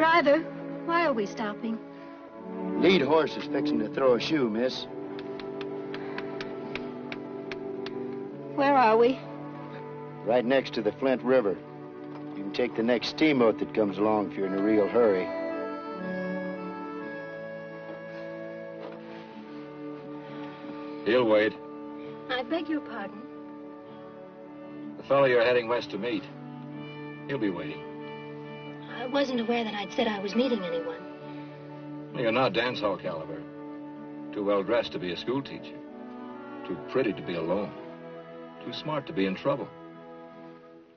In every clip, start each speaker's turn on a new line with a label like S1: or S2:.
S1: Driver, why are we stopping?
S2: Lead horse is fixing to throw a shoe, miss.
S1: Where are we?
S2: Right next to the Flint River. You can take the next steamboat that comes along if you're in a real hurry.
S3: He'll wait.
S1: I beg your pardon.
S3: The fellow you're heading west to meet, he'll be waiting.
S1: I wasn't aware that I'd said I was meeting anyone.
S3: You're not dance hall caliber. Too well dressed to be a school teacher. Too pretty to be alone. Too smart to be in trouble.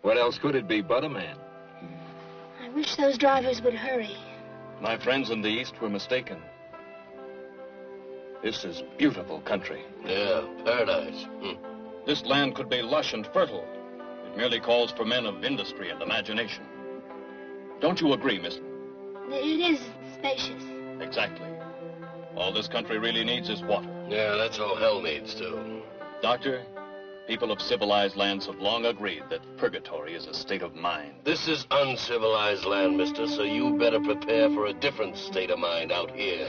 S3: What else could it be but a man?
S1: I wish those drivers would hurry.
S4: My friends in the East were mistaken. This is beautiful country.
S5: Yeah, paradise.
S4: This land could be lush and fertile. It merely calls for men of industry and imagination. Don't you agree, miss?
S1: It is spacious.
S4: Exactly. All this country really needs is water.
S5: Yeah, that's all hell needs, too.
S4: Doctor, people of civilized lands have long agreed that purgatory is a state of mind.
S5: This is uncivilized land, mister, so you better prepare for a different state of mind out here.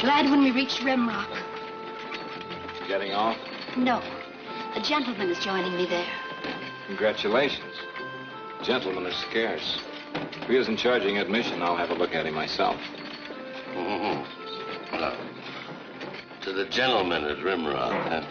S1: Glad when we reach Rimrock.
S3: Getting off?
S1: No. A gentleman is joining me there.
S3: Congratulations. Gentlemen are scarce. If he isn't charging admission, I'll have a look at him myself.
S5: To the gentleman at Rimrock, huh?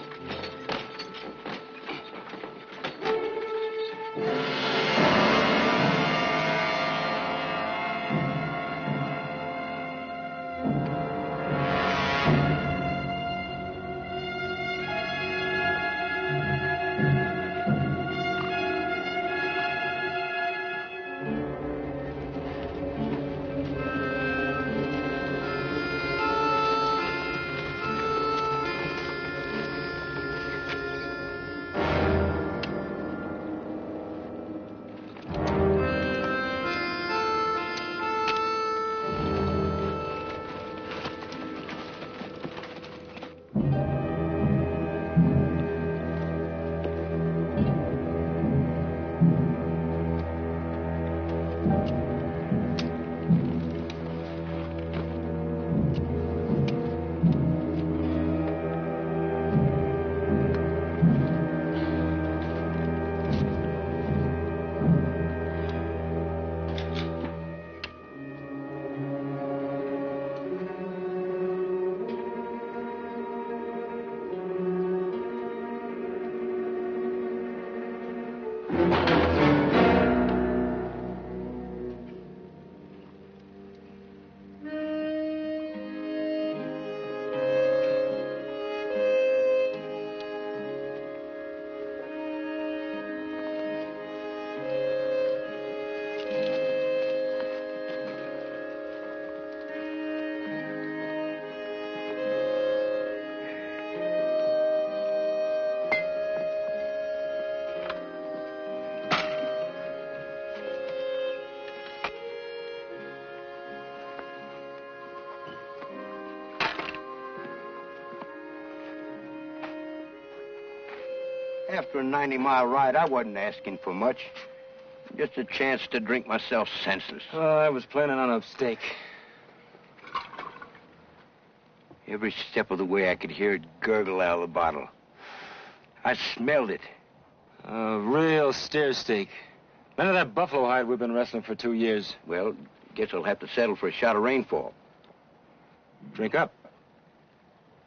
S2: After a 90-mile ride, I wasn't asking for much. Just a chance to drink myself senseless.
S3: Well, I was planning on a steak.
S2: Every step of the way, I could hear it gurgle out of the bottle. I smelled it.
S3: A real steer steak. None of that buffalo hide we've been wrestling for 2 years.
S2: Well, guess I'll have to settle for a shot of rainfall.
S3: Drink up.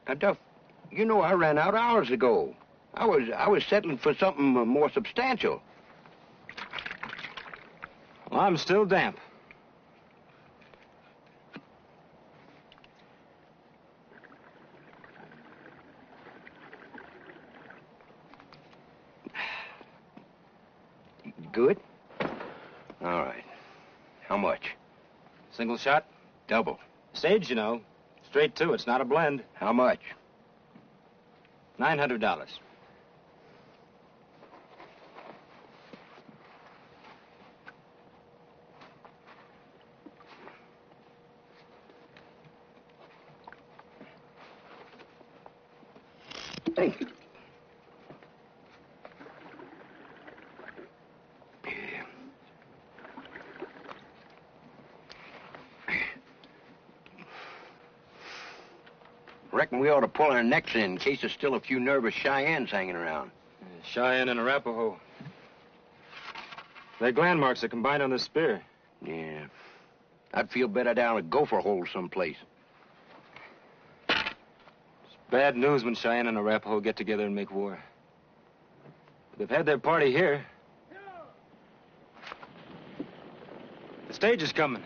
S2: Now, Duff, you know I ran out hours ago. I was settling for something more substantial.
S3: Well, I'm still damp.
S2: Good? All right. How much?
S3: Single shot?
S2: Double.
S3: Sage, you know. Straight to. It's not a blend.
S2: How much?
S3: $900.
S2: Reckon we ought to pull our necks in case there's still a few nervous Cheyennes hanging around.
S6: Cheyenne and Arapaho. Their gland marks are combined on the spear.
S2: Yeah. I'd feel better down a gopher hole someplace.
S6: It's bad news when Cheyenne and Arapaho get together and make war. They've had their party here. The stage is coming.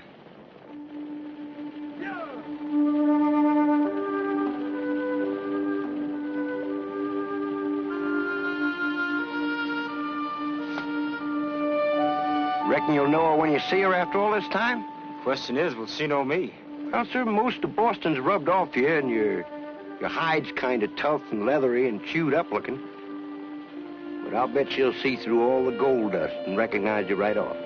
S2: Reckon you'll know her when you see her after all this time?
S6: Question is, will she know me?
S2: Well, sir, most of Boston's rubbed off you, and your hide's kind of tough and leathery and chewed up looking. But I'll bet she'll see through all the gold dust and recognize you right off.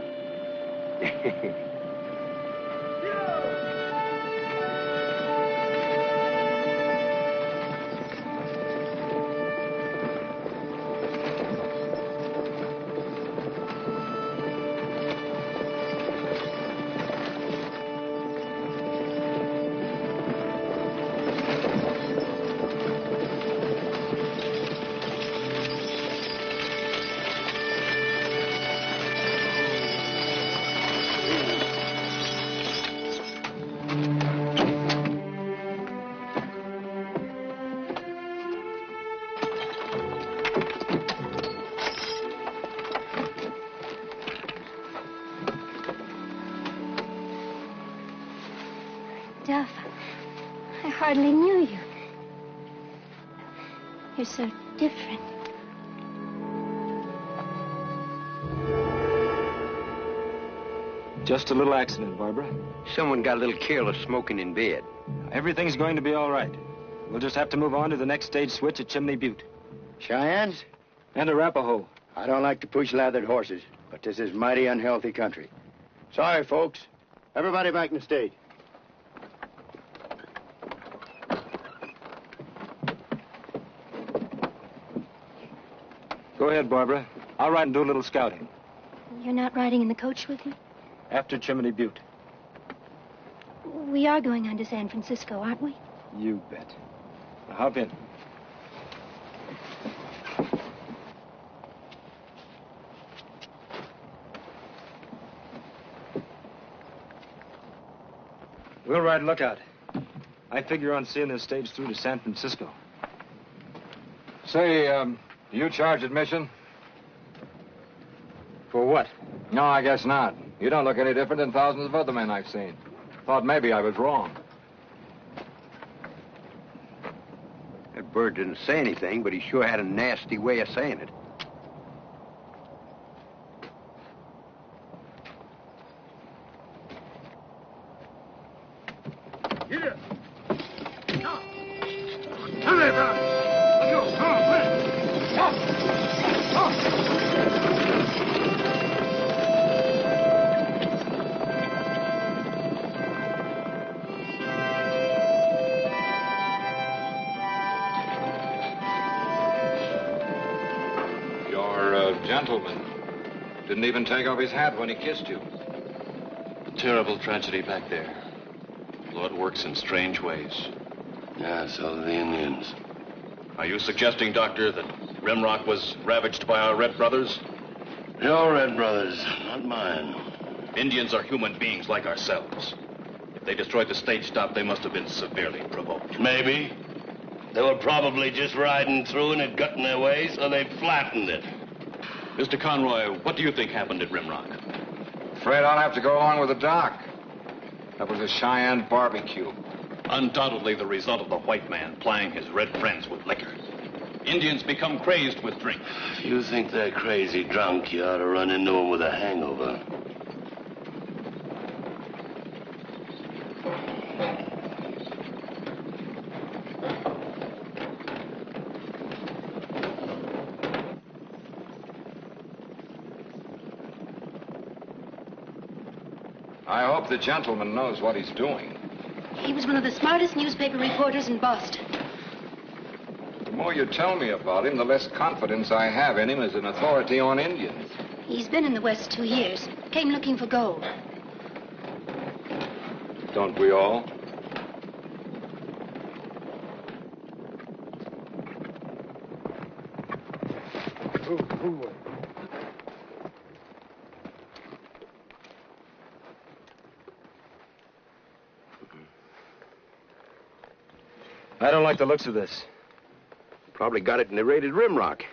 S1: Duff, I hardly knew you. You're so different.
S6: Just a little accident, Barbara.
S2: Someone got a little careless smoking in bed.
S6: Everything's going to be all right. We'll just have to move on to the next stage switch at Chimney Butte.
S7: Cheyennes?
S6: And Arapaho.
S7: I don't like to push lathered horses, but this is mighty unhealthy country. Sorry, folks. Everybody back in the stage.
S6: Go ahead, Barbara. I'll ride and do a little scouting.
S1: You're not riding in the coach with me?
S6: After Chimney Butte.
S1: We are going on to San Francisco, aren't we?
S6: You bet. Now hop in. We'll ride lookout. I figure on seeing this stage through to San Francisco.
S3: Say, do you charge admission?
S6: For what?
S3: No, I guess not. You don't look any different than thousands of other men I've seen. Thought maybe I was wrong.
S2: That bird didn't say anything, but he sure had a nasty way of saying it.
S7: Here. Come. Come here, brother. Let's go. Come on, quick. Come.
S3: Gentleman didn't even take off his hat when he kissed you.
S4: Terrible tragedy back there. Lord works in strange ways.
S5: Yeah, so do the Indians.
S4: Are you suggesting, Doctor, that Rimrock was ravaged by our Red Brothers?
S5: Your Red Brothers, not mine.
S4: Indians are human beings like ourselves. If they destroyed the stage stop, they must have been severely provoked.
S5: Maybe. They were probably just riding through and it got in their way, so they flattened it.
S4: Mr. Conroy, what do you think happened at Rimrock?
S3: Afraid I'll have to go along with the doc. That was a Cheyenne barbecue.
S4: Undoubtedly the result of the white man plying his red friends with liquor. Indians become crazed with drink.
S5: If you think they're crazy drunk, you ought to run into them with a hangover.
S3: I hope the gentleman knows what he's doing.
S1: He was one of the smartest newspaper reporters in Boston.
S3: The more you tell me about him, the less confidence I have in him as an authority on Indians.
S1: He's been in the West 2 years. Came looking for gold.
S3: Don't we all?
S6: I don't like the looks of this.
S2: Probably got it in the raided rimrock.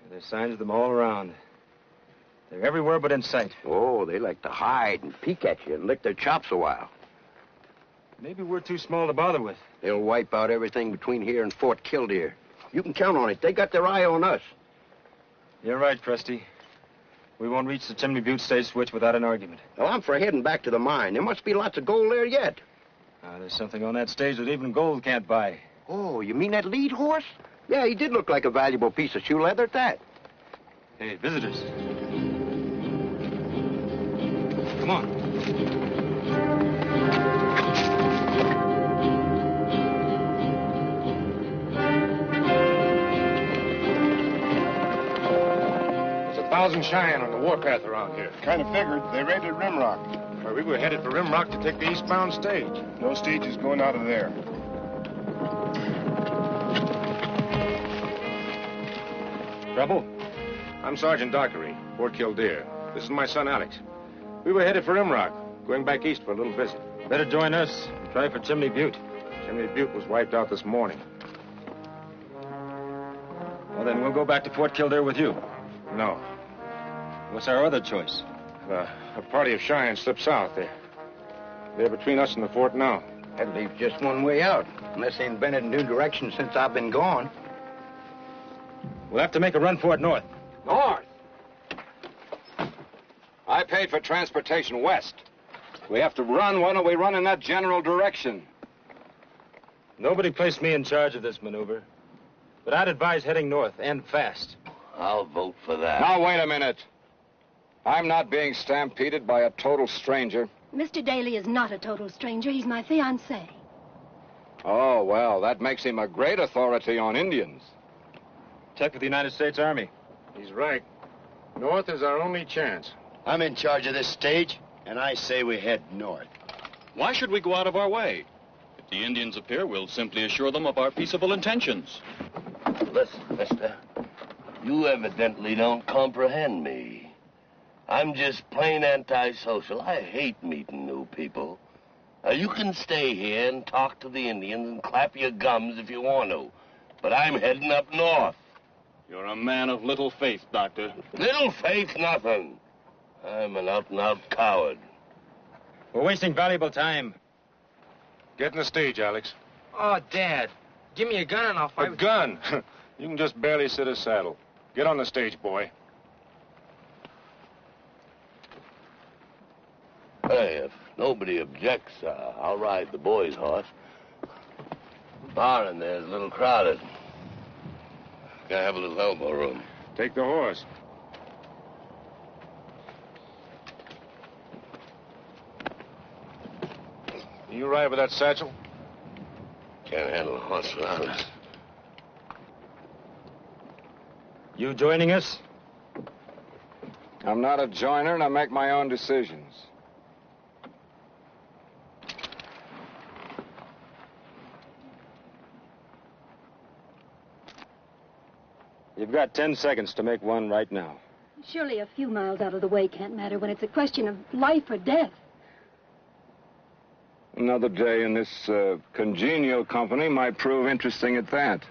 S6: There's signs of them all around. They're everywhere but in sight.
S2: Oh, they like to hide and peek at you and lick their chops a while.
S6: Maybe we're too small to bother with.
S2: They'll wipe out everything between here and Fort Killdeer. You can count on it. They got their eye on us.
S6: You're right, Krusty. We won't reach the Chimney Butte stage switch without an argument.
S2: Well, I'm for heading back to the mine. There must be lots of gold there yet.
S6: There's something on that stage that even gold can't buy.
S2: Oh, you mean that lead horse? Yeah, he did look like a valuable piece of shoe leather at that.
S6: Hey, visitors. Come on.
S8: There's 1,000 Cheyenne on the warpath around here.
S7: Kind of figured. They raided Rimrock.
S8: Well, we were headed for Rimrock to take the eastbound stage.
S7: No stage is going out of there.
S6: Trouble?
S8: I'm Sergeant Dockery, Fort Killdeer. This is my son, Alex. We were headed for Rimrock, going back east for a little visit.
S6: Better join us. Try for Chimney Butte.
S8: Chimney Butte was wiped out this morning.
S6: Well, then we'll go back to Fort Killdeer with you.
S8: No.
S6: What's our other choice?
S8: A party of Cheyenne slipped south there. They're between us and the fort now.
S2: That leaves just one way out, unless they invented a new direction since I've been gone.
S6: We'll have to make a run for it north.
S3: North? I paid for transportation west. We have to run. Why don't we run in that general direction?
S6: Nobody placed me in charge of this maneuver. But I'd advise heading north, and fast.
S5: I'll vote for that.
S3: Now, wait a minute. I'm not being stampeded by a total stranger.
S1: Mr. Daly is not a total stranger. He's my fiancé.
S3: Oh, well, that makes him a great authority on Indians.
S6: Check with the United States Army.
S8: He's right. North is our only chance.
S7: I'm in charge of this stage, and I say we head north.
S4: Why should we go out of our way? If the Indians appear, we'll simply assure them of our peaceable intentions.
S5: Listen, mister. You evidently don't comprehend me. I'm just plain antisocial. I hate meeting new people. Now, you can stay here and talk to the Indians and clap your gums if you want to. But I'm heading up north.
S4: You're a man of little faith, Doctor.
S5: Little faith, nothing. I'm an out-and-out coward.
S6: We're wasting valuable time.
S8: Get in the stage, Alex.
S9: Oh, Dad, give me a gun and I'll fight
S8: A
S9: with
S8: gun? You can just barely sit a saddle. Get on the stage, boy.
S5: Hey, if nobody objects, I'll ride the boy's horse. Bar in there's a little crowded. Gotta have a little elbow room.
S8: Take the horse. You ride with that satchel?
S5: Can't handle a horse without it.
S6: You joining us?
S3: I'm not a joiner, and I make my own decisions.
S6: You've got 10 seconds to make one right now.
S1: Surely a few miles out of the way can't matter when it's a question of life or death.
S3: Another day in this congenial company might prove interesting at that.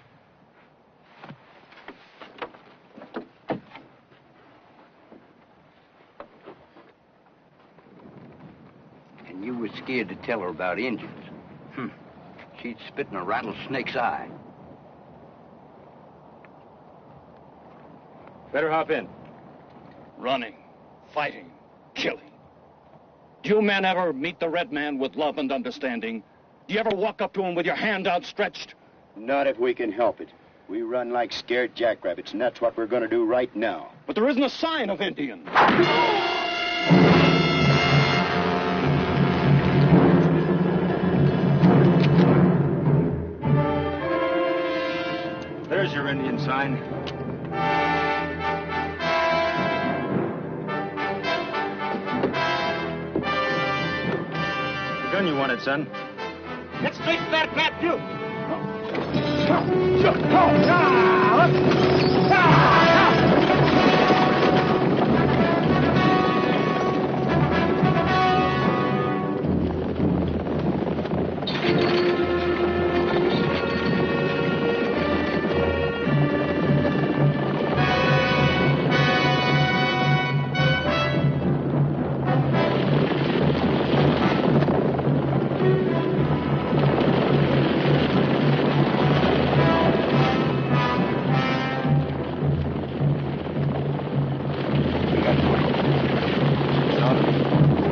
S2: And you was scared to tell her about Indians. She'd spit in a rattlesnake's eye.
S6: Better hop in.
S4: Running, fighting, killing. Do you men ever meet the red man with love and understanding? Do you ever walk up to him with your hand outstretched?
S7: Not if we can help it. We run like scared jackrabbits, and that's what we're going to do right now.
S4: But there isn't a sign of Indian.
S6: Indian sign. The gun you wanted, son.
S10: Get straight to that path, you.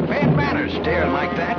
S2: Bad manners staring like that.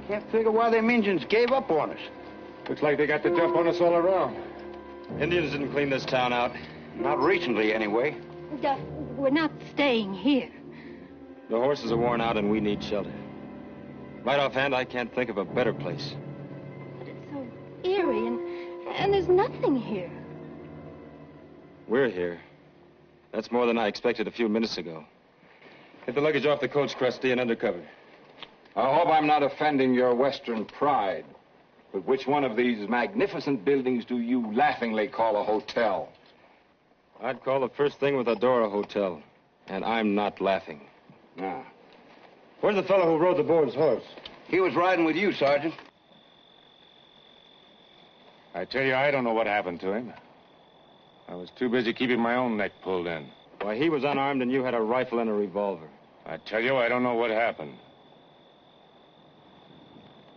S2: Can't figure why them Indians gave up on us.
S8: Looks like they got the jump on us all around.
S6: Indians didn't clean this town out.
S2: Not recently, anyway.
S1: We're not staying here.
S6: The horses are worn out and we need shelter. Right offhand, I can't think of a better place.
S1: But it's so eerie, and there's nothing here.
S6: We're here. That's more than I expected a few minutes ago. Get the luggage off the coach, Krusty, and undercover.
S3: I hope I'm not offending your Western pride. But which one of these magnificent buildings do you laughingly call a hotel?
S6: I'd call the first thing with a door a hotel. And I'm not laughing.
S3: Ah.
S6: Where's the fellow who rode the board's horse?
S2: He was riding with you, Sergeant.
S8: I tell you, I don't know what happened to him. I was too busy keeping my own neck pulled in.
S6: Why, he was unarmed and you had a rifle and a revolver.
S8: I tell you, I don't know what happened.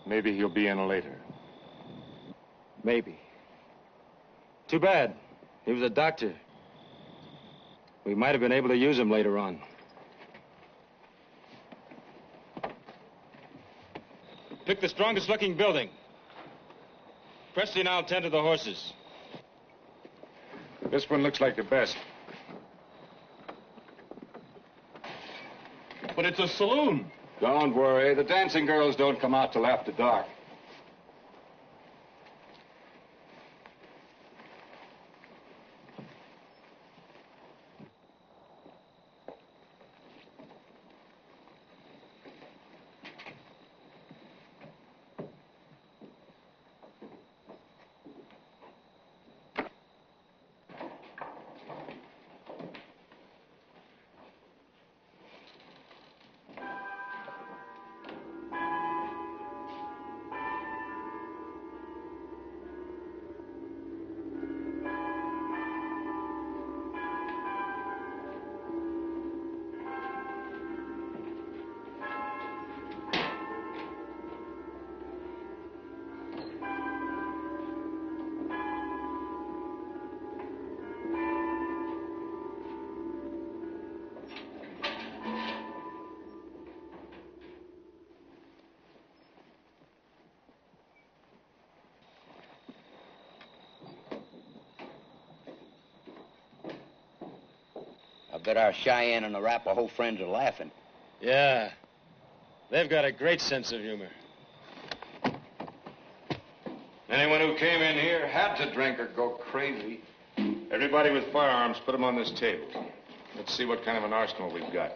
S8: Maybe he'll be in later.
S6: Maybe. Too bad. He was a doctor. We might have been able to use him later on. Pick the strongest looking building. Presley and I'll tend to the horses.
S8: This one looks like the best.
S4: But it's a saloon.
S3: Don't worry. The dancing girls don't come out till after dark.
S2: I bet our Cheyenne and Arapaho friends are laughing.
S6: Yeah. They've got a great sense of humor.
S3: Anyone who came in here had to drink or go crazy.
S8: Everybody with firearms, put them on this table. Let's see what kind of an arsenal we've got.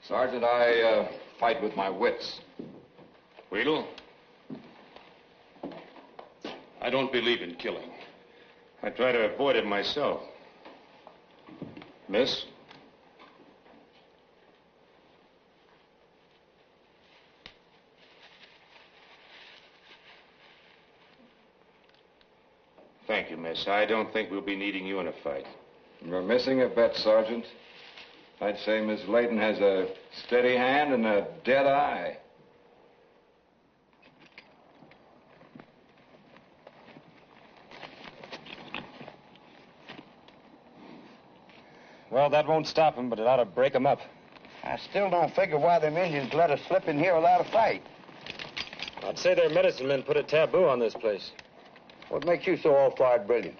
S3: Sergeant, I fight with my wits.
S8: Weedle?
S4: I don't believe in killing.
S8: I try to avoid it myself. Miss? Thank you, miss. I don't think we'll be needing you in a fight.
S3: You're missing a bet, Sergeant. I'd say Miss Layton has a steady hand and a dead eye.
S6: Well, that won't stop him, but it ought to break him up.
S2: I still don't figure why them Indians let us slip in here without a fight.
S6: I'd say their medicine men put a taboo on this place.
S2: What makes you so all-fired brilliant?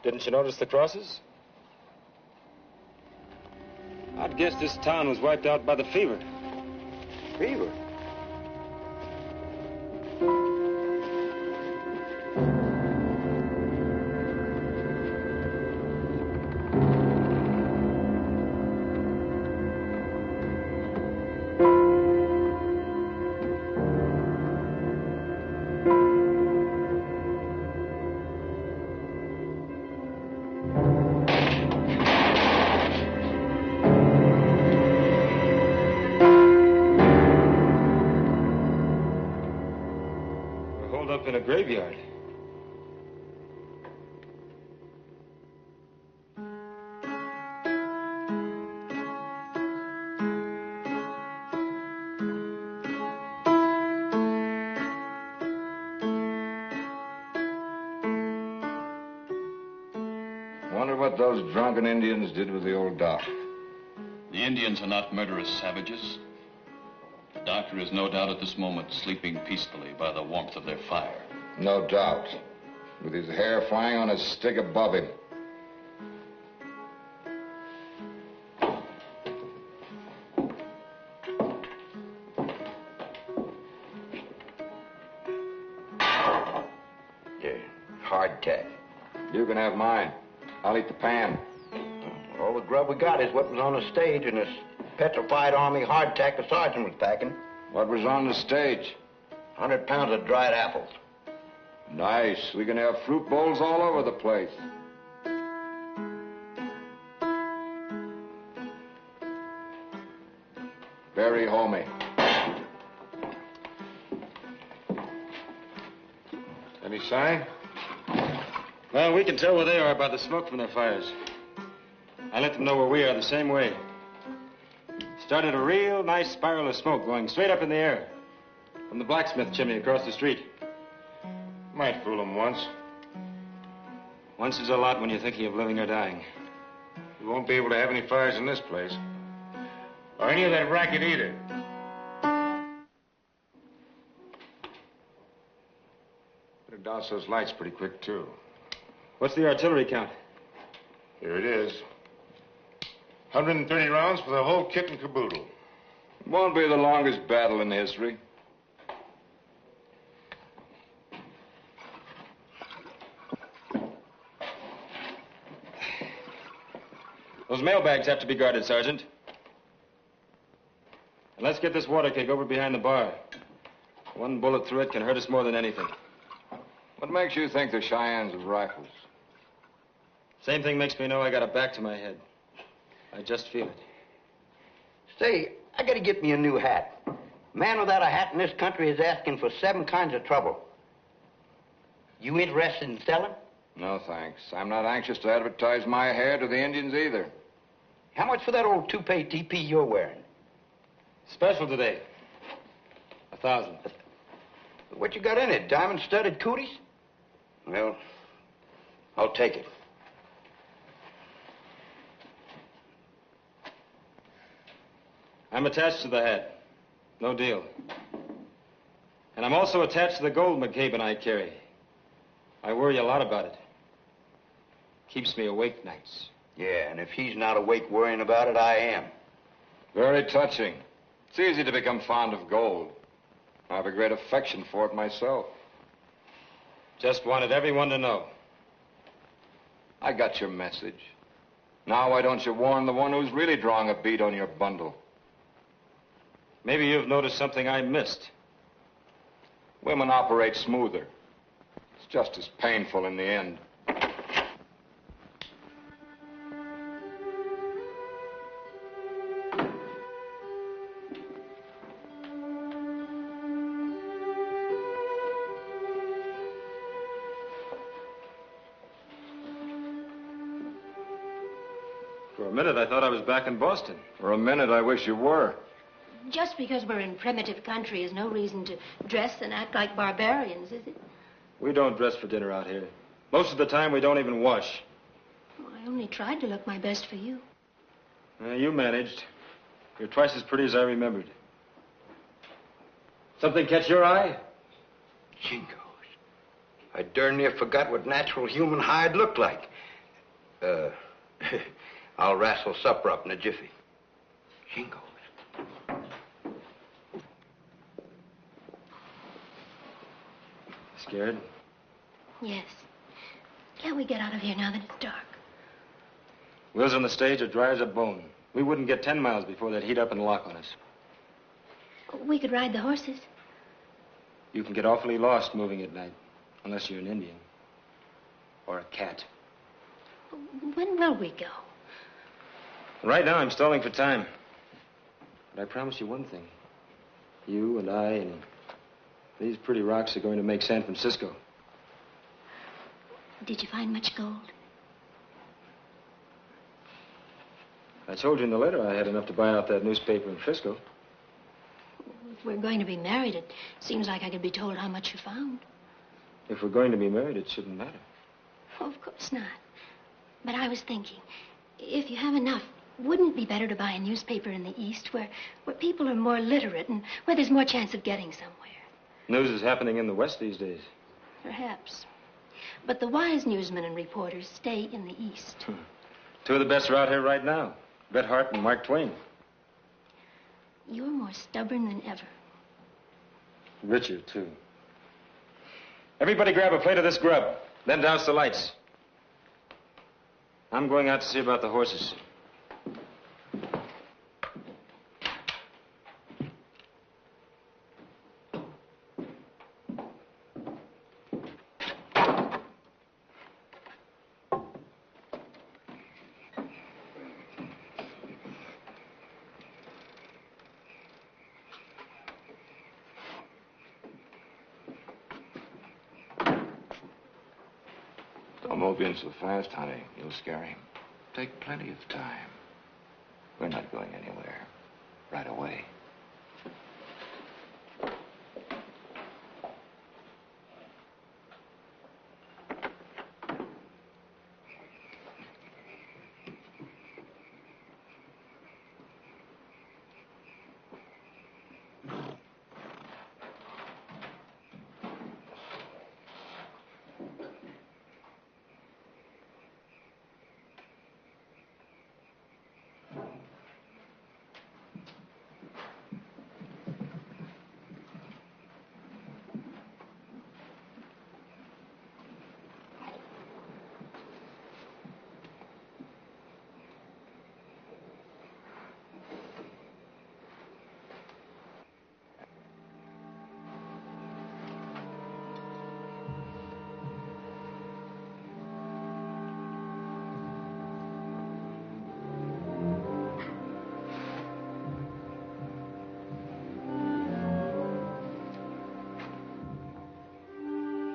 S6: Didn't you notice the crosses? I'd guess this town was wiped out by the fever.
S2: Fever?
S6: In a graveyard.
S3: Wonder what those drunken Indians did with the old doc.
S4: The Indians are not murderous savages. The doctor is no doubt at this moment sleeping peacefully by the warmth of their fire.
S3: No doubt. With his hair flying on a stick above him.
S2: Yeah, hardtack.
S3: You can have mine. I'll eat the pan.
S2: All the grub we got is what was on the stage and this petrified army hardtack the sergeant was packing.
S3: What was on the stage?
S2: 100 pounds of dried apples.
S3: Nice. We can have fruit bowls all over the place. Very homey.
S8: Any sign?
S6: Well, we can tell where they are by the smoke from their fires. I let them know where we are the same way. Started a real nice spiral of smoke going straight up in the air from the blacksmith chimney across the street.
S8: Might fool them once.
S6: Once is a lot when you're thinking of living or dying.
S8: We won't be able to have any fires in this place. Or any of that racket either. Better douse those lights pretty quick, too.
S6: What's the artillery count?
S8: Here it is. 130 rounds for the whole kit and caboodle.
S3: It won't be the longest battle in history.
S6: Those mailbags have to be guarded, Sergeant. And let's get this water keg over behind the bar. One bullet through it can hurt us more than anything.
S3: What makes you think the Cheyennes have rifles?
S6: Same thing makes me know I got a back to my head. I just feel it.
S2: Say, I gotta get me a new hat. Man without a hat in this country is asking for 7 kinds of trouble. You interested in selling?
S3: No, thanks. I'm not anxious to advertise my hair to the Indians either.
S2: How much for that old toupee TP you're wearing?
S6: Special today. 1,000.
S2: What you got in it? Diamond-studded cooties? Well, I'll take it.
S6: I'm attached to the hat. No deal. And I'm also attached to the gold McCabe and I carry. I worry a lot about it. Keeps me awake nights.
S2: Yeah, and if he's not awake worrying about it, I am.
S3: Very touching. It's easy to become fond of gold. I have a great affection for it myself.
S6: Just wanted everyone to know.
S3: I got your message. Now why don't you warn the one who's really drawing a bead on your bundle?
S6: Maybe you've noticed something I missed.
S3: Women operate smoother. It's just as painful in the end.
S6: For a minute, I thought I was back in Boston.
S3: For a minute, I wish you were.
S1: Just because we're in primitive country is no reason to dress and act like barbarians, is it?
S6: We don't dress for dinner out here. Most of the time, we don't even wash.
S1: Well, I only tried to look my best for you.
S6: You managed. You're twice as pretty as I remembered. Something catch your eye?
S2: Jingoes. I darn near forgot what natural human hide looked like. I'll wrestle supper up in a jiffy. Jingoes.
S6: Scared?
S1: Yes. Can't we get out of here now that it's dark?
S6: Wheels on the stage are dry as a bone. We wouldn't get 10 miles before they'd heat up and lock on us.
S1: We could ride the horses.
S6: You can get awfully lost moving at night, unless you're an Indian. Or a cat.
S1: When will we go?
S6: Right now, I'm stalling for time. But I promise you one thing. You and I and these pretty rocks are going to make San Francisco.
S1: Did you find much gold?
S6: I told you in the letter I had enough to buy out that newspaper in Frisco.
S1: If we're going to be married, it seems like I could be told how much you found.
S6: If we're going to be married, it shouldn't matter.
S1: Oh, of course not. But I was thinking, if you have enough, wouldn't it be better to buy a newspaper in the East where people are more literate and where there's more chance of getting somewhere?
S6: News is happening in the West these days.
S1: Perhaps. But the wise newsmen and reporters stay in the East.
S6: Two of the best are out here right now. Bret Hart and Mark Twain.
S1: You're more stubborn than ever.
S6: Richer, too. Everybody grab a plate of this grub. Then douse the lights. I'm going out to see about the horses.
S3: Don't move in so fast, honey. You'll scare him. Take plenty of time. We're not going anywhere. Right away.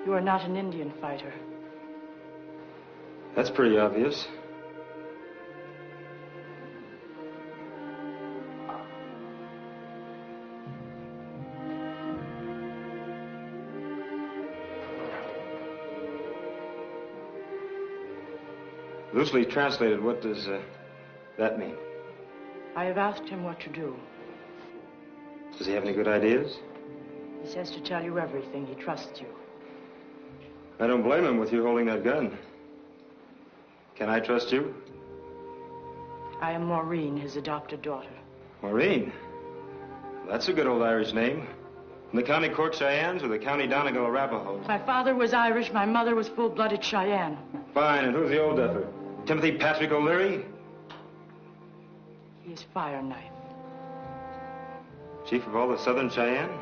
S11: You are not an Indian fighter.
S6: That's pretty obvious. Loosely translated, what does that mean?
S11: I have asked him what to do.
S6: Does he have any good ideas?
S11: He says to tell you everything. He trusts you.
S6: I don't blame him with you holding that gun. Can I trust you?
S11: I am Maureen, his adopted daughter.
S6: Maureen? That's a good old Irish name. From the county Cork Cheyennes or the county Donegal Arapaho?
S11: My father was Irish. My mother was full-blooded Cheyenne.
S6: Fine, and who's the old duffer? Timothy Patrick O'Leary?
S11: He is Fire Knife.
S6: Chief of all the Southern Cheyenne?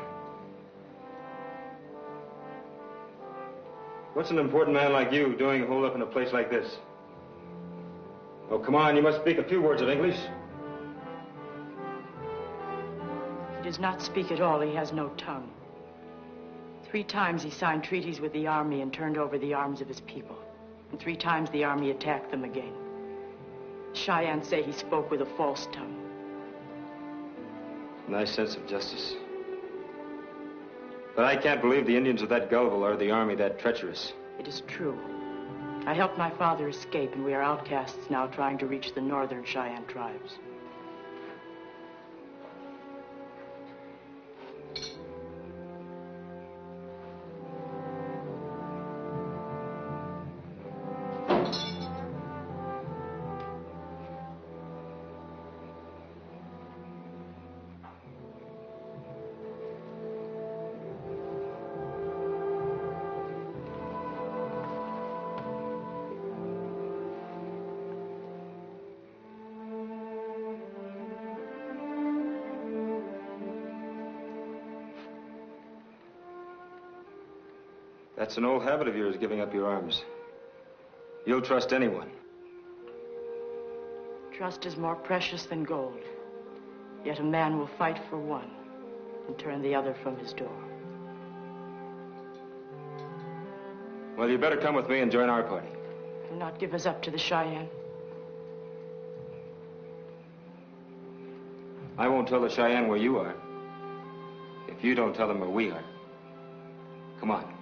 S6: What's an important man like you doing holed up in a place like this? Oh, come on, you must speak a few words of English.
S11: He does not speak at all. He has no tongue. 3 times he signed treaties with the army and turned over the arms of his people. And 3 times the army attacked them again. Cheyenne say he spoke with a false tongue.
S6: Nice sense of justice. But I can't believe the Indians are that gullible or the army that treacherous.
S11: It is true. I helped my father escape, and we are outcasts now trying to reach the northern Cheyenne tribes.
S6: That's an old habit of yours, giving up your arms. You'll trust anyone.
S11: Trust is more precious than gold. Yet a man will fight for one and turn the other from his door.
S6: Well, you better come with me and join our party.
S11: Do not give us up to the Cheyenne.
S6: I won't tell the Cheyenne where you are. If you don't tell them where we are. Come on.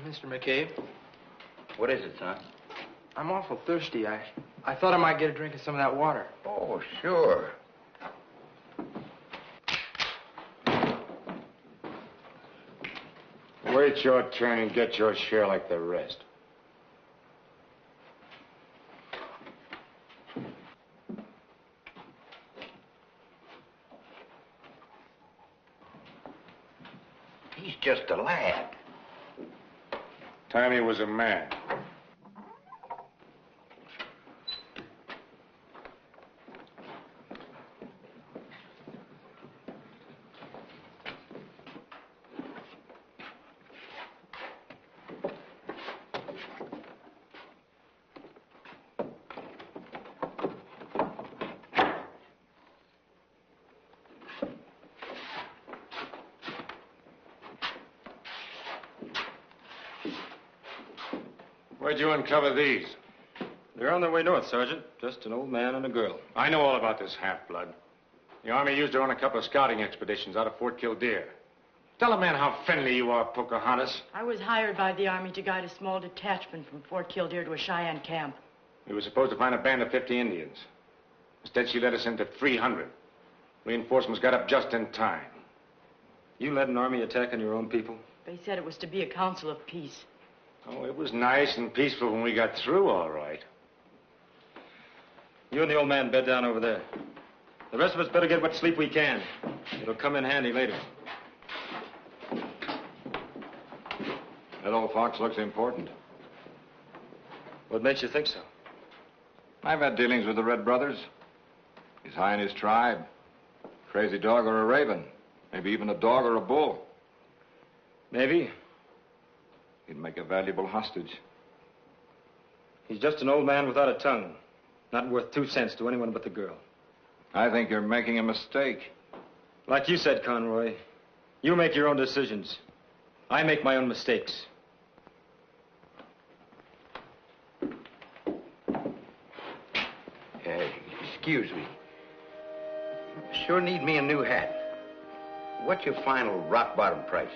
S9: Mr. McCabe.
S7: What is it, son?
S9: I'm awful thirsty. I thought I might get a drink of some of that water.
S7: Oh, sure.
S8: Wait your turn and get your share like the rest.
S2: He's just a lad.
S8: Time he was a man. Where'd you uncover these?
S6: They're on their way north, Sergeant. Just an old man and a girl.
S8: I know all about this half-blood. The Army used her on a couple of scouting expeditions out of Fort Kildare. Tell a man how friendly you are, Pocahontas.
S11: I was hired by the Army to guide a small detachment from Fort Kildare to a Cheyenne camp.
S8: We were supposed to find a band of 50 Indians. Instead, she led us into 300. Reinforcements got up just in time.
S6: You led an Army attack on your own people?
S11: They said it was to be a council of peace.
S8: Oh, it was nice and peaceful when we got through, all right.
S6: You and the old man bed down over there. The rest of us better get what sleep we can. It'll come in handy later.
S3: That old fox looks important.
S6: What makes you think so?
S3: I've had dealings with the Red Brothers. He's high in his tribe. Crazy dog or a raven. Maybe even a dog or a bull.
S6: Maybe.
S3: He'd make a valuable hostage.
S6: He's just an old man without a tongue. Not worth 2 cents to anyone but the girl.
S3: I think you're making a mistake.
S6: Like you said, Conroy, you make your own decisions. I make my own mistakes.
S2: Excuse me. Sure need me a new hat. What's your final rock-bottom price?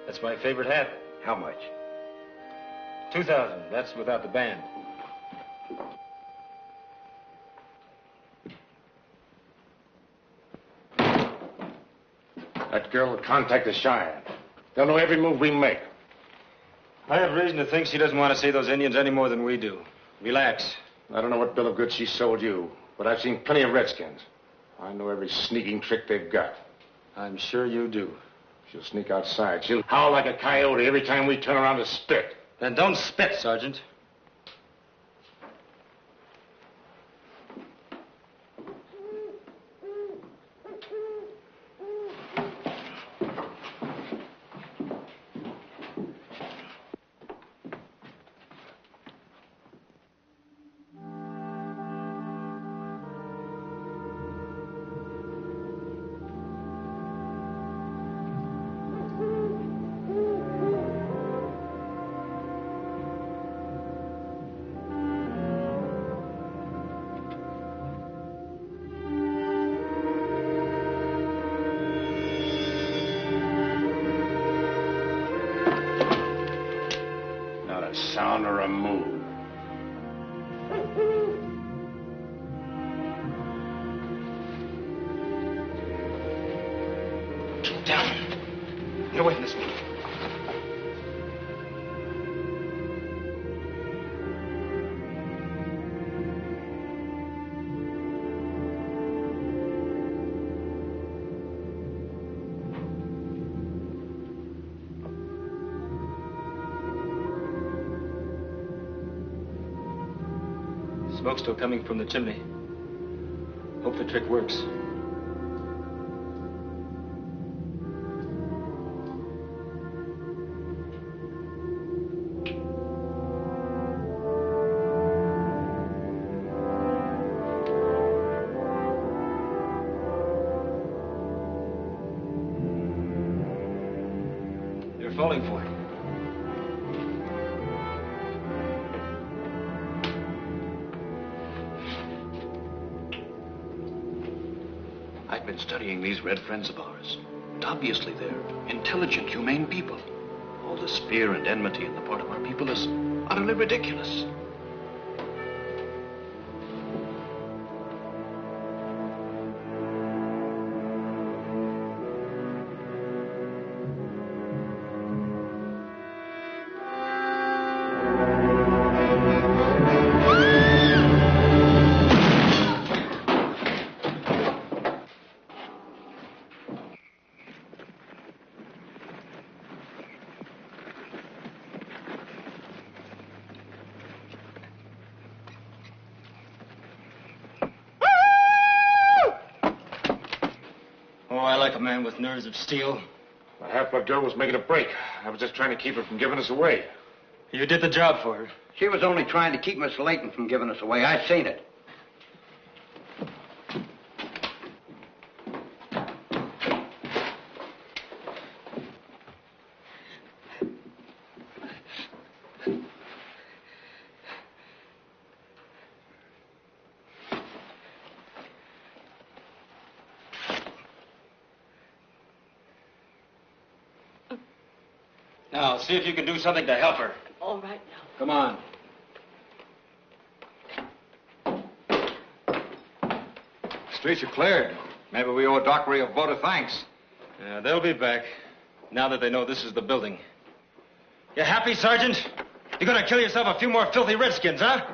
S6: That's my favorite hat.
S2: How much?
S6: 2,000. That's without the band.
S8: That girl will contact the Cheyenne. They'll know every move we make.
S6: I have reason to think she doesn't want to see those Indians any more than we do. Relax.
S8: I don't know what bill of goods she sold you, but I've seen plenty of Redskins. I know every sneaking trick they've got.
S6: I'm sure you do.
S8: She'll sneak outside. She'll howl like a coyote every time we turn around to spit.
S6: Then don't spit, Sergeant.
S8: Sound or a move.
S7: Get down. Get away from this man.
S6: Smoke's still coming from the chimney. Hope the trick works. They're falling for it.
S12: I've been studying these red friends of ours. And obviously they're intelligent, humane people. All this fear and enmity on the part of our people is utterly ridiculous.
S6: A man with nerves of steel.
S8: The half-blood girl was making a break. I was just trying to keep her from giving us away.
S6: You did the job for her.
S2: She was only trying to keep Miss Layton from giving us away. I seen it.
S6: Now, see if you can do something to help her.
S11: All right now.
S6: Come on.
S3: Streets are cleared. Maybe we owe Dockery a vote of thanks.
S6: Yeah, they'll be back, now that they know this is the building. You happy, Sergeant? You're gonna kill yourself a few more filthy redskins, huh?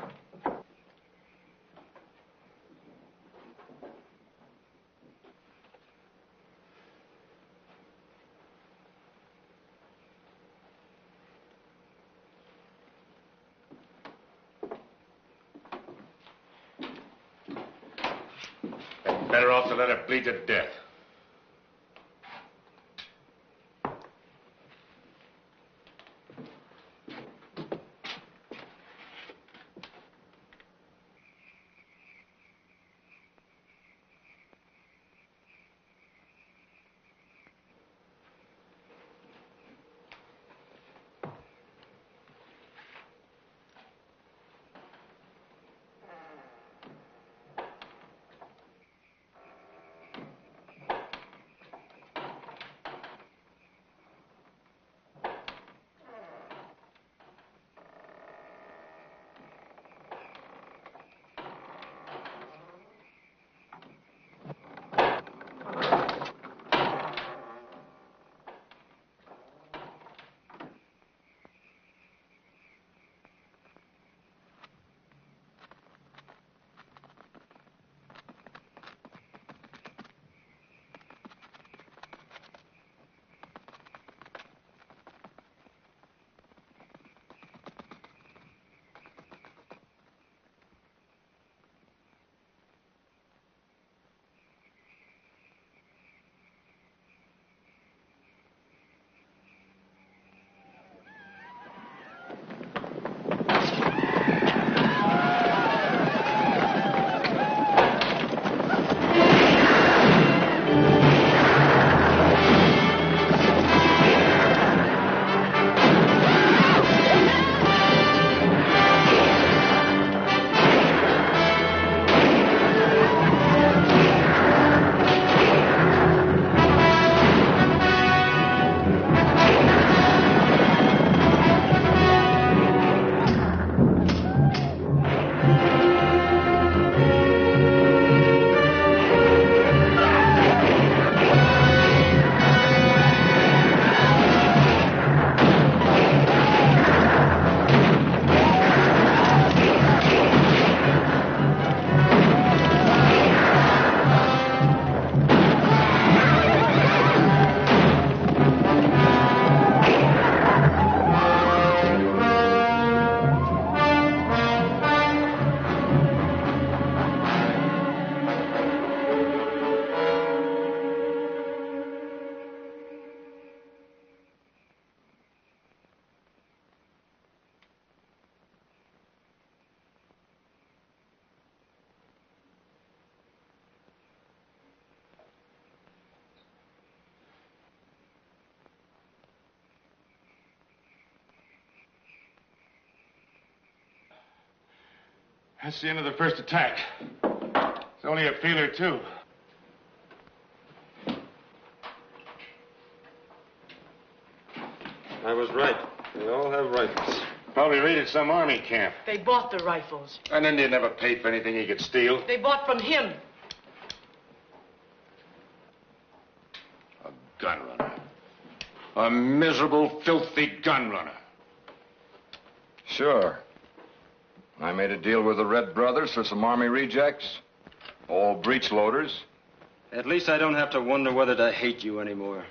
S8: Better off to let her bleed to death. That's the end of the first attack. It's only a feeler, too. I was
S6: right. They all have rifles. Probably raided some army camp.
S11: They bought the rifles.
S6: An Indian never paid for anything he could steal.
S11: They bought from him.
S6: A gun runner. A miserable, filthy gun runner.
S3: Sure. I made a deal with the Red Brothers for some army rejects. All breech loaders.
S6: At least I don't have to wonder whether to hate you anymore.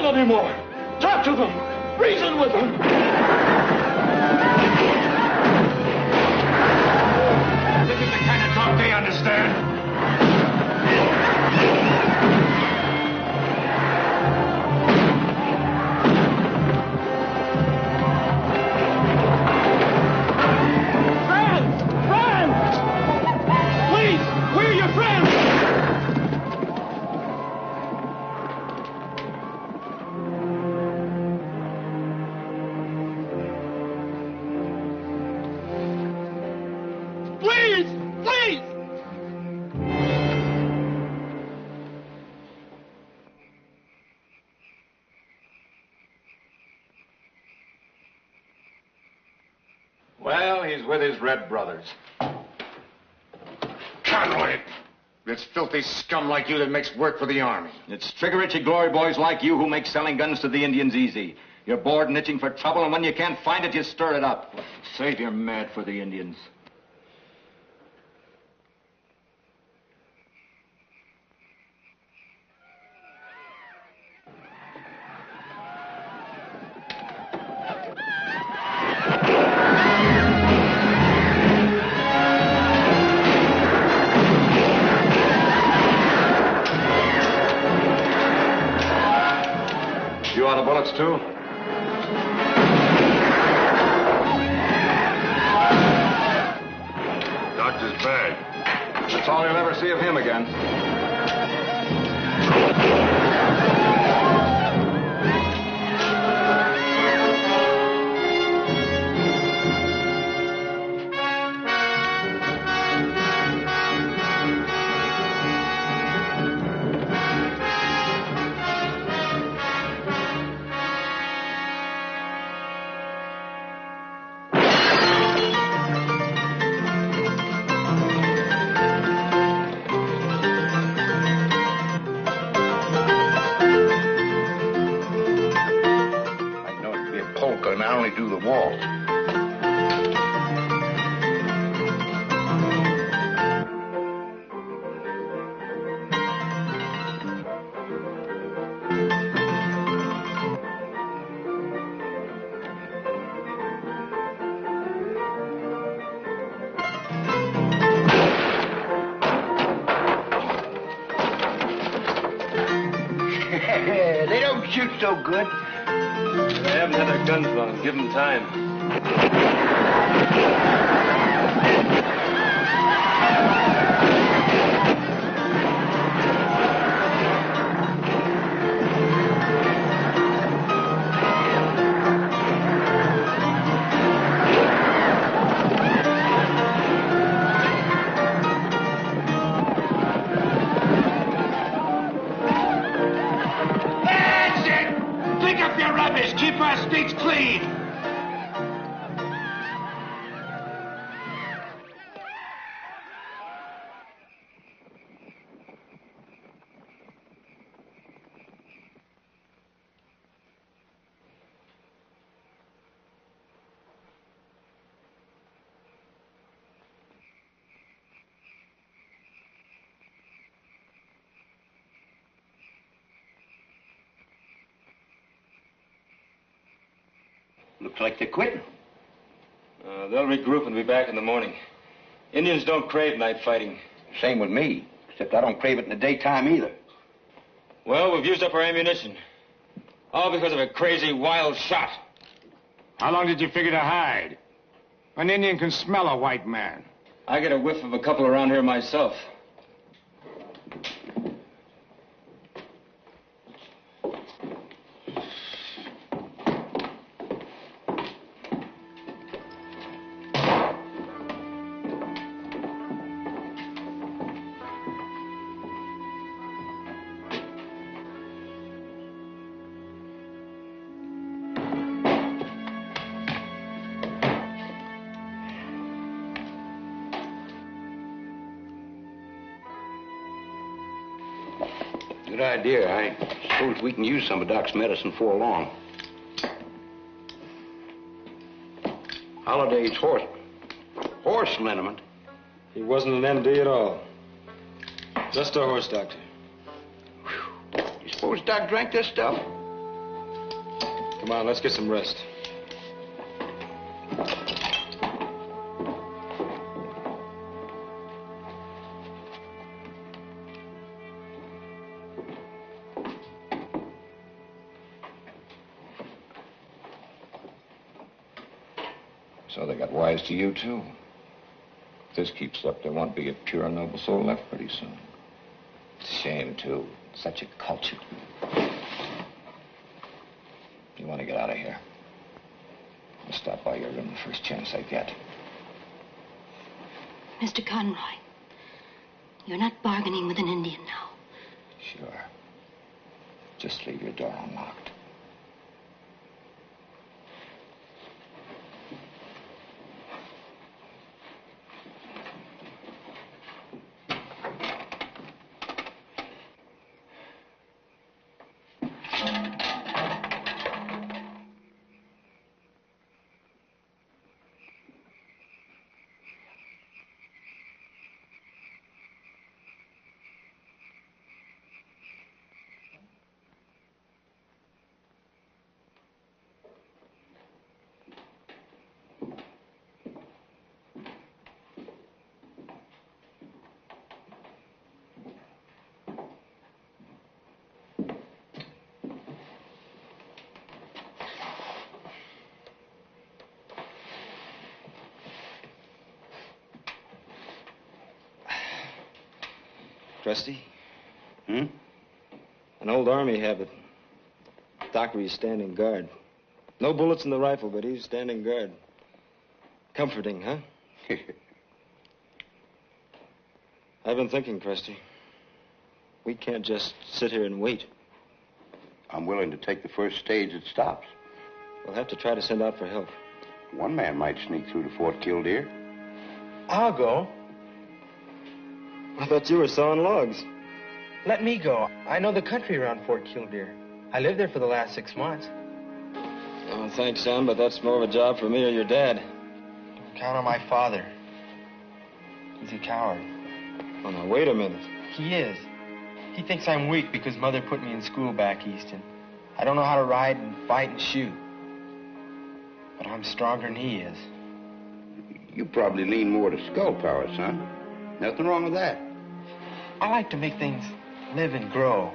S4: Anymore. Talk to them. Reason with them.
S6: This is the kind of talk they understand.
S4: Friends! Friends! Please, we're your friends!
S3: Well, he's with his Red Brothers.
S6: Conroy! It's filthy scum like you that makes work for the Army.
S3: It's trigger-itchy glory boys like you who make selling guns to the Indians easy. You're bored and itching for trouble, and when you can't find it, you stir it up. Save you're mad for the Indians. You out of bullets, too?
S6: Doctor's bag.
S3: That's all you'll ever see of him again.
S2: And I only do the waltz. They don't shoot so good.
S6: They haven't had their guns long. Give them time.
S10: That's it! Pick up your rubbish. Keep our streets clean.
S2: Looks like they're quitting.
S6: They'll regroup and be back in the morning. Indians don't crave night fighting.
S2: Same with me, except I don't crave it in the daytime either.
S6: Well, we've used up our ammunition. All because of a crazy, wild shot.
S8: How long did you figure to hide? An Indian can smell a white man.
S6: I get a whiff of a couple around here myself.
S2: Good idea. I suppose we can use some of Doc's medicine before long. Holliday's horse liniment.
S6: He wasn't an MD at all. Just a horse doctor.
S2: You suppose Doc drank this stuff?
S6: Come on, let's get some rest.
S3: So they got wise to you, too. If this keeps up, there won't be a pure, noble soul left pretty soon. It's a shame, too. Such a culture. You want to get out of here? I'll stop by your room the first chance I get.
S1: Mr. Conroy, you're not bargaining with an Indian now.
S3: Sure. Just leave your door unlocked.
S6: Trusty?
S2: Hmm?
S6: An old Army habit. Dockery's standing guard. No bullets in the rifle, but he's standing guard. Comforting, huh? I've been thinking, Trusty. We can't just sit here and wait.
S2: I'm willing to take the first stage that stops.
S6: We'll have to try to send out for help.
S2: One man might sneak through to Fort Killdeer.
S9: I'll go.
S6: I thought you were sawing logs.
S9: Let me go. I know the country around Fort Killdeer. I lived there for the last 6 months.
S6: Oh, thanks, son, but that's more of a job for me or your dad.
S9: Don't count on my father. He's a coward.
S6: Oh, now, wait a minute.
S9: He is. He thinks I'm weak because Mother put me in school back east, and I don't know how to ride and fight and shoot. But I'm stronger than he is.
S2: You probably lean more to skull power, son. Nothing wrong with that.
S9: I like to make things live and grow.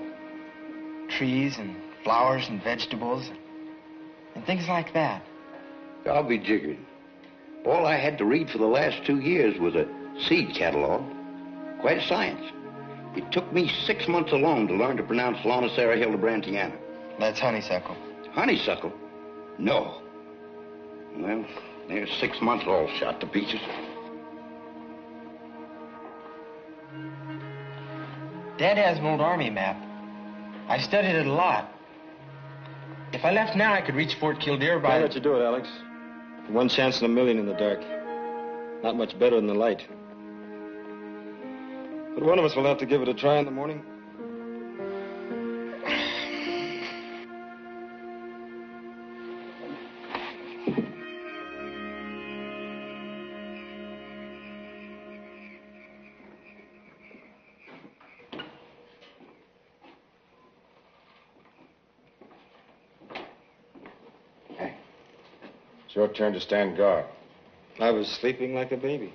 S9: Trees and flowers and vegetables and things like that.
S2: I'll be jiggered. All I had to read for the last 2 years was a seed catalog. Quite a science. It took me 6 months alone to learn to pronounce Lonicera hildebrandiana.
S9: That's honeysuckle.
S2: Honeysuckle? No. Well, there's 6 months all shot to pieces.
S9: Dad has an old Army map. I studied it a lot. If I left now, I could reach Fort Killdeer by...
S6: I'll let you do it, Alex. One chance in a million in the dark. Not much better than the light. But one of us will have to give it a try in the morning.
S8: It's your turn to stand guard.
S6: I was sleeping like a baby.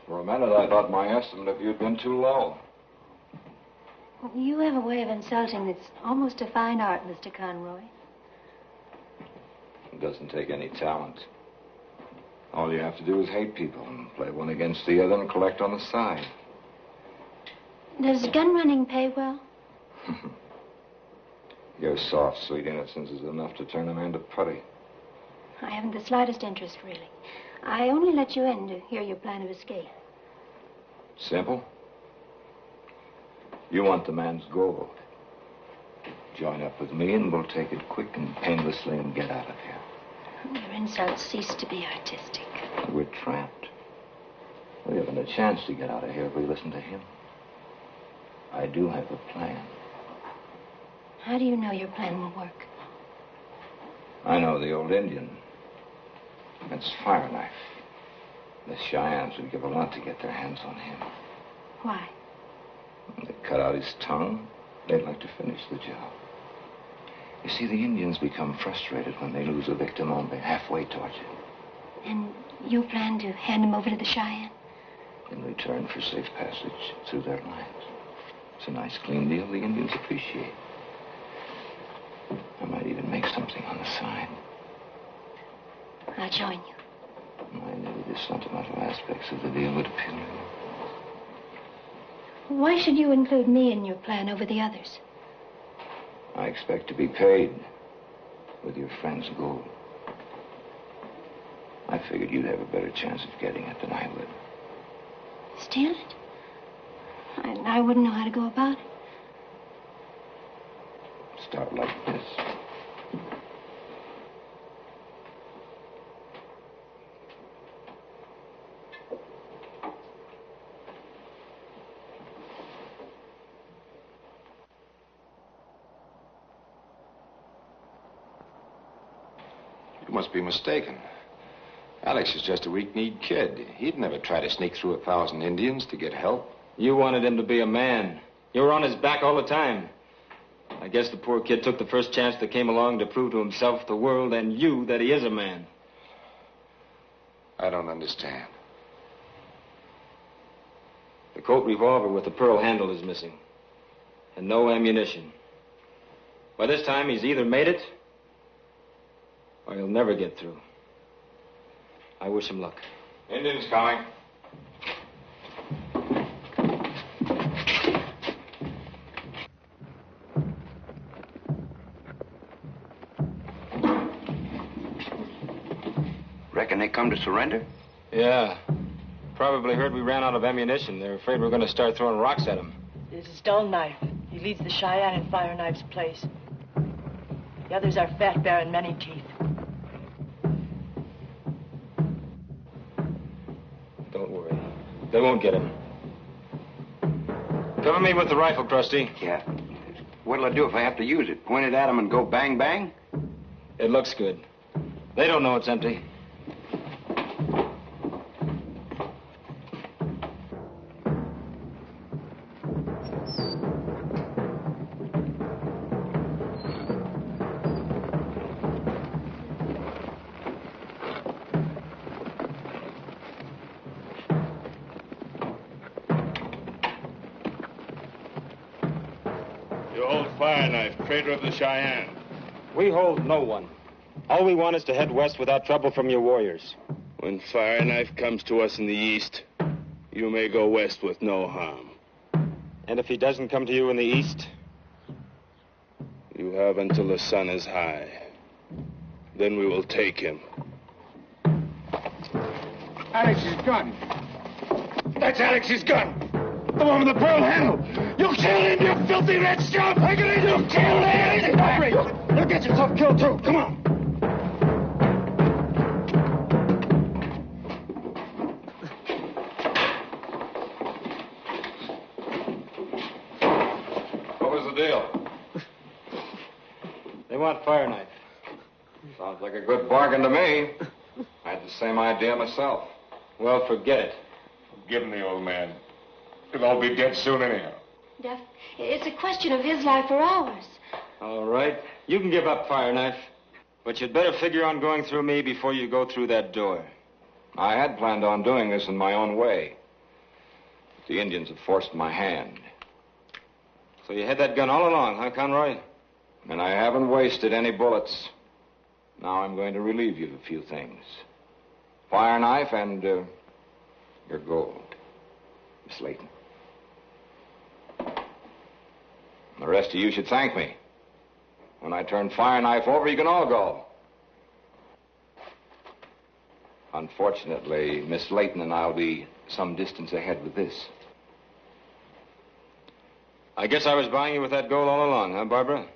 S3: For a minute, I thought my estimate of you had been too low.
S1: You have a way of insulting that's almost a fine art, Mr. Conroy.
S3: It doesn't take any talent. All you have to do is hate people and play one against the other and collect on the side.
S1: Does gun running pay well?
S3: Your soft, sweet innocence is enough to turn a man to putty.
S1: I haven't the slightest interest, really. I only let you in to hear your plan of escape.
S3: Simple. You want the man's gold. Join up with me and we'll take it quick and painlessly and get out of here.
S1: Your insults cease to be artistic.
S3: We're trapped. We haven't a chance to get out of here if we listen to him. I do have a plan.
S1: How do you know your plan will work?
S3: I know the old Indian. That's Fire Knife. The Cheyennes would give a lot to get their hands on him.
S1: Why?
S3: They cut out his tongue. They'd like to finish the job. You see, the Indians become frustrated when they lose a victim only halfway towards it.
S1: And you plan to hand him over to the Cheyenne?
S3: In return for safe passage through their lines. It's a nice, clean deal the Indians appreciate. I might even make something on the side.
S1: I'll join you.
S3: I knew the sentimental aspects of the deal would appeal to you.
S1: Why should you include me in your plan over the others?
S3: I expect to be paid with your friend's gold. I figured you'd have a better chance of getting it than I would.
S1: Steal it? I wouldn't know how to go about it.
S3: Start like this.
S8: You must be mistaken. Alex is just a weak-kneed kid. He'd never try to sneak through 1,000 Indians to get help.
S9: You wanted him to be a man. You were on his back all the time. I guess the poor kid took the first chance that came along to prove to himself, the world, and you that he is a man.
S8: I don't understand.
S9: The Colt revolver with the pearl handle is missing. And no ammunition. By this time, he's either made it, or he'll never get through. I wish him luck.
S8: Indians coming.
S2: Reckon they come to surrender?
S9: Yeah. Probably heard we ran out of ammunition. They're afraid we're going to start throwing rocks at them.
S11: This is Dull Knife. He leads the Cheyenne in Fire Knife's place. The others are Fat Bear and Many Teeth.
S9: Don't worry. They won't get him. Cover me with the rifle, Krusty.
S7: Yeah. What'll I do if I have to use it? Point it at them and go bang, bang?
S9: It looks good. They don't know it's empty.
S13: You hold fire knife, traitor of the Cheyenne.
S6: We hold no one. All we want is to head west without trouble from your warriors.
S13: When fire knife comes to us in the east, you may go west with no harm.
S6: And if he doesn't come to you in the east?
S13: You have until the sun is high. Then we will take him.
S10: Alex's gun. That's Alex's gun. The one with the pearl handle. You killed him, you filthy red scum! I can you killed him! You'll get yourself killed too. Come on.
S3: What was the deal?
S6: They want fire knife.
S3: Sounds like a good bargain to me. I had the same idea myself.
S6: Well, forget it.
S13: Give him the old man. He'll all be dead soon anyhow.
S1: Duff, it's a question of his life or ours.
S6: All right. You can give up fire knife. But you'd better figure on going through me before you go through that door.
S3: I had planned on doing this in my own way. But the Indians have forced my hand.
S6: So you had that gun all along, huh, Conroy?
S3: And I haven't wasted any bullets. Now I'm going to relieve you of a few things. Fire knife and your gold. Miss Layton. The rest of you should thank me. When I turn fire knife over, you can all go. Unfortunately, Miss Layton and I'll be some distance ahead with this.
S6: I guess I was buying you with that gold all along, huh, Barbara?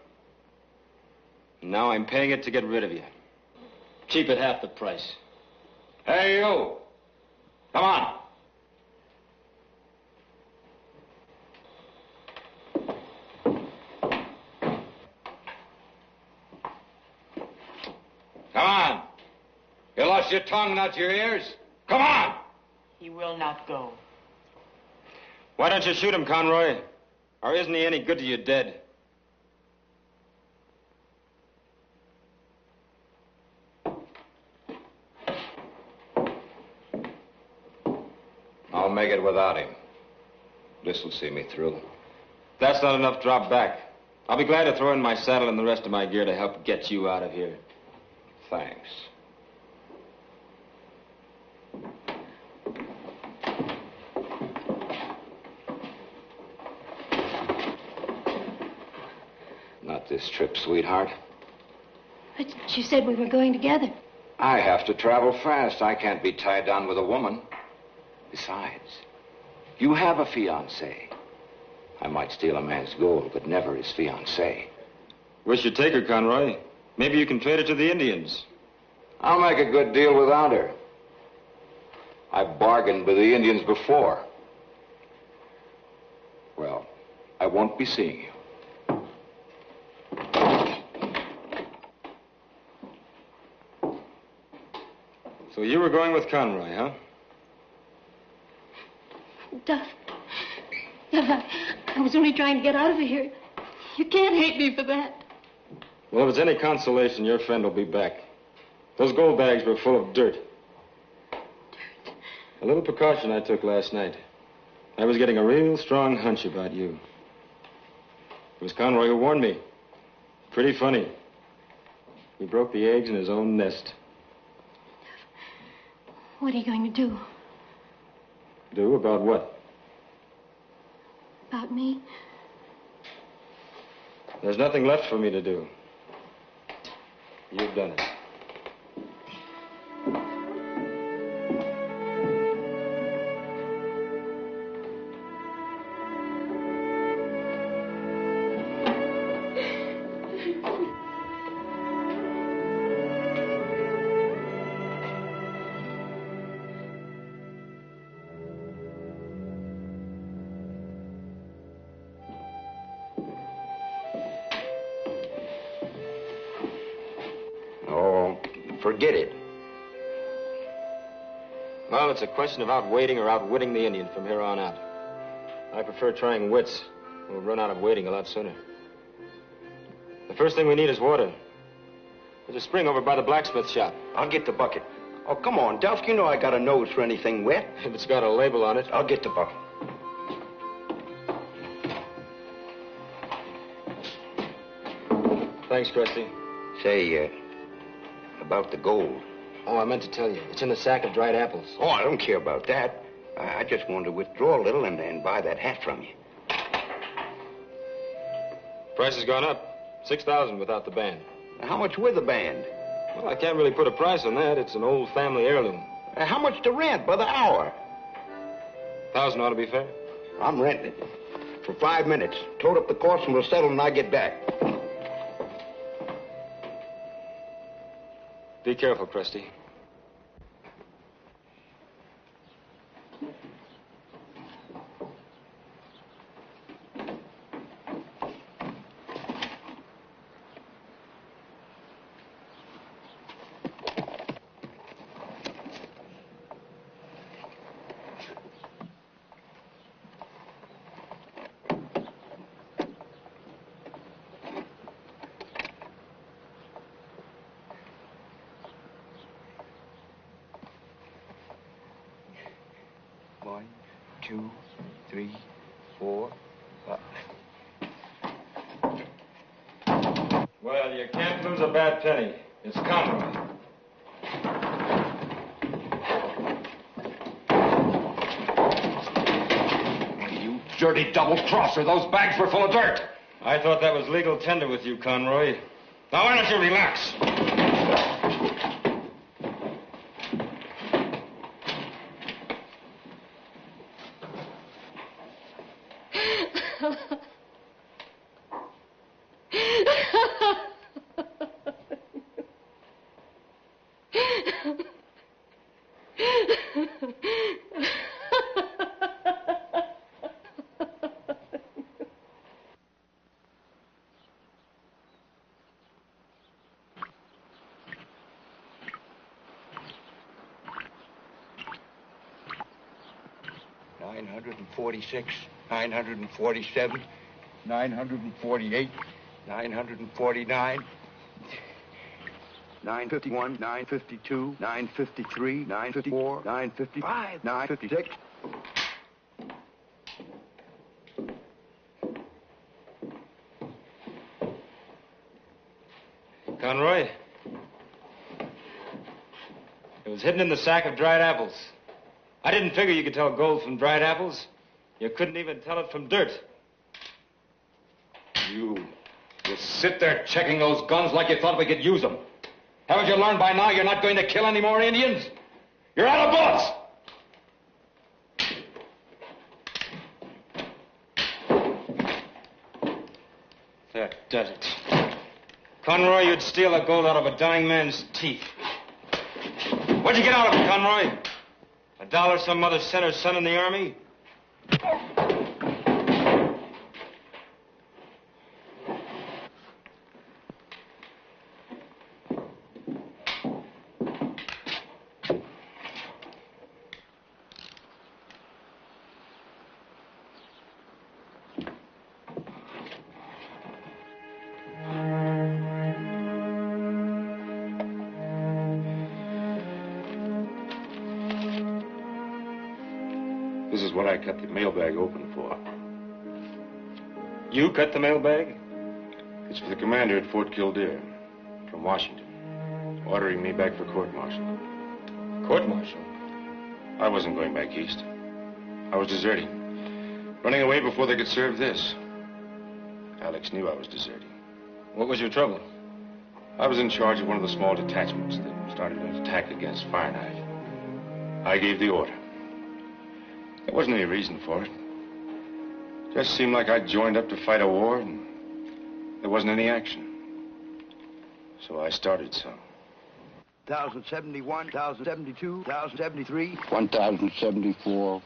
S6: Now I'm paying it to get rid of you. Cheap at half the price.
S3: Hey, you! Come on! Come on! You lost your tongue, not your ears. Come on!
S11: He will not go.
S6: Why don't you shoot him, Conroy? Or isn't he any good to you dead?
S3: I'll make it without him. This will see me through.
S6: That's not enough. Drop back. I'll be glad to throw in my saddle and the rest of my gear to help get you out of here.
S3: Thanks. Not this trip, sweetheart.
S1: But you said we were going together.
S3: I have to travel fast. I can't be tied down with a woman. Besides, you have a fiancée. I might steal a man's gold, but never his fiancée.
S6: Wish you'd take her, Conroy. Maybe you can trade her to the Indians.
S3: I'll make a good deal without her. I bargained with the Indians before. Well, I won't be seeing you.
S6: So you were going with Conroy, huh?
S1: Duff, I was only trying to get out of here. You can't hate me for that.
S6: Well, if it's any consolation, your friend will be back. Those gold bags were full of dirt. A little precaution I took last night. I was getting a real strong hunch about you. It was Conroy who warned me. Pretty funny. He broke the eggs in his own nest.
S1: What are you going to do?
S6: Do about what?
S1: About me?
S6: There's nothing left for me to do. You've done it.
S2: Oh, forget it.
S9: Well, it's a question of outwaiting or outwitting the Indian from here on out. I prefer trying wits. We'll run out of waiting a lot sooner. The first thing we need is water. There's a spring over by the blacksmith shop.
S2: I'll get the bucket. Oh, come on, Dusk. You know I got a nose for anything wet.
S9: If it's got a label on it.
S2: I'll get the bucket.
S9: Thanks, Krusty.
S2: Say, about the gold.
S9: Oh, I meant to tell you. It's in the sack of dried apples.
S2: Oh, I don't care about that. I just wanted to withdraw a little and buy that hat from you.
S9: Price has gone up. 6,000 without the band.
S2: How much with the band?
S9: Well, I can't really put a price on that. It's an old family heirloom.
S2: How much to rent by the hour?
S9: 1,000 ought to be fair.
S2: I'm renting it. For 5 minutes. Tote up the cost and we'll settle when I get back.
S9: Be careful, Krusty.
S2: One, two, three, four, five.
S9: Well, you can't lose a bad penny. It's Conroy.
S10: You dirty double-crosser. Those bags were full of dirt.
S9: I thought that was legal tender with you, Conroy.
S10: Now, why don't you relax?
S2: $946, $947, $948, $949, $951, $952, $953, $954, $955, $956.
S9: Conroy? It was hidden in the sack of dried apples. I didn't figure you could tell gold from dried apples. You couldn't even tell it from dirt.
S10: You sit there checking those guns like you thought we could use them. Haven't you learned by now you're not going to kill any more Indians? You're out of bullets!
S9: That does it. Conroy, you'd steal the gold out of a dying man's teeth. What'd you get out of it, Conroy? $1 some mother sent her son in the army?
S8: This is what I cut the mailbag open for.
S9: You cut the mailbag?
S8: It's for the commander at Fort Kildare from Washington, ordering me back for court-martial.
S9: Court-martial?
S8: I wasn't going back east. I was deserting. Running away before they could serve this. Alex knew I was deserting.
S9: What was your trouble?
S8: I was in charge of one of the small detachments that started an attack against Fire Knife. I gave the order. There wasn't any reason for it. Just seemed like I'd joined up to fight a war, and there wasn't any action. So I started some.
S7: 1,071, 1,072, 1,073.
S14: 1,074,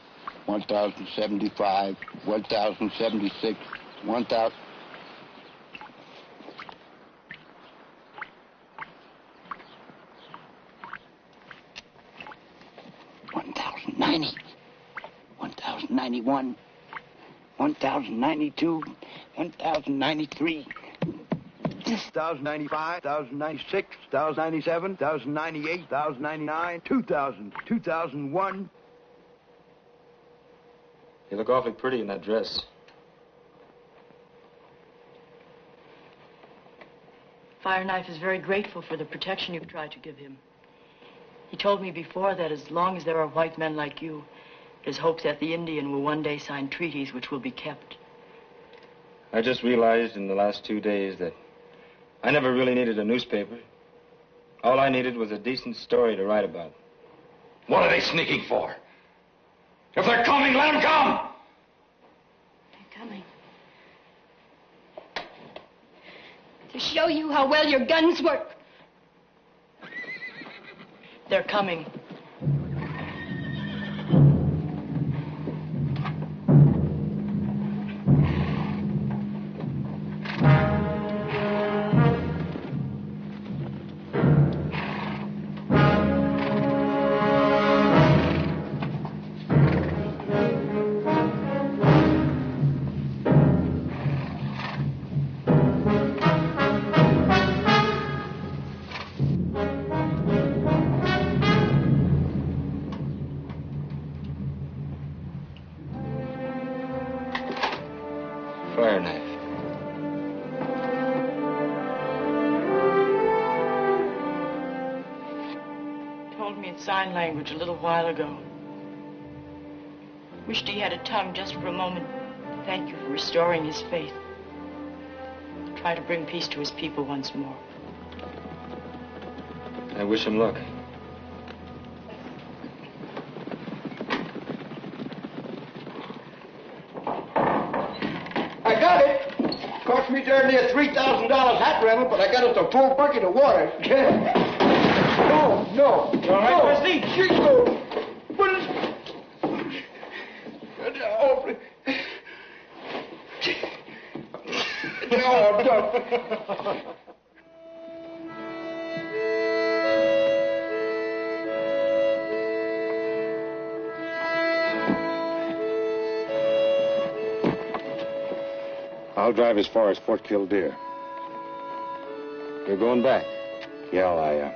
S14: 1,075, 1,076, 1,000. 1,090. 1,091. 1,092. 1,093.
S7: 1,095, 1,096, 1,097, 1,098, 1,099, 2,000, 2,001.
S9: You look awfully pretty in that dress.
S11: Fireknife is very grateful for the protection you've tried to give him. He told me before that as long as there are white men like you, there's hope that the Indian will one day sign treaties which will be kept.
S9: I just realized in the last 2 days that I never really needed a newspaper. All I needed was a decent story to write about.
S12: What are they sneaking for? If they're coming, let them come!
S1: They're coming. To show you how well your guns work.
S11: They're coming.
S9: Fireknife.
S11: Told me in sign language a little while ago. Wished he had a tongue just for a moment. Thank you for restoring his faith. Try to bring peace to his people once more.
S9: I wish him luck.
S10: I got it. Cost me darn near $3,000 hat rental, but I got us a full bucket of water. No.
S6: You all right, Wesley?
S10: Jingo. But it's... Oh, no.
S8: I'll drive as far as Fort Kildare.
S9: You're going back?
S8: Yeah,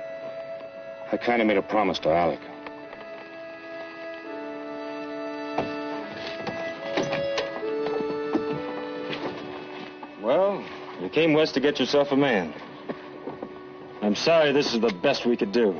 S8: I kind of made a promise to Alec.
S9: Well, you came west to get yourself a man. I'm sorry this is the best we could do.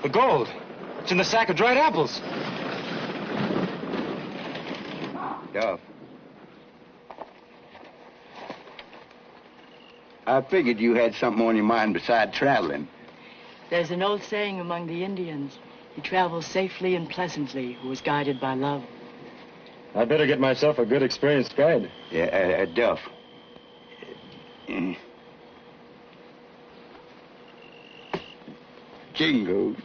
S9: The gold. It's in the sack of dried apples.
S7: Duff. I figured you had something on your mind besides traveling.
S11: There's an old saying among the Indians. He travels safely and pleasantly who is guided by love.
S9: I better get myself a good experienced guide.
S7: Yeah, Duff. Jingoes.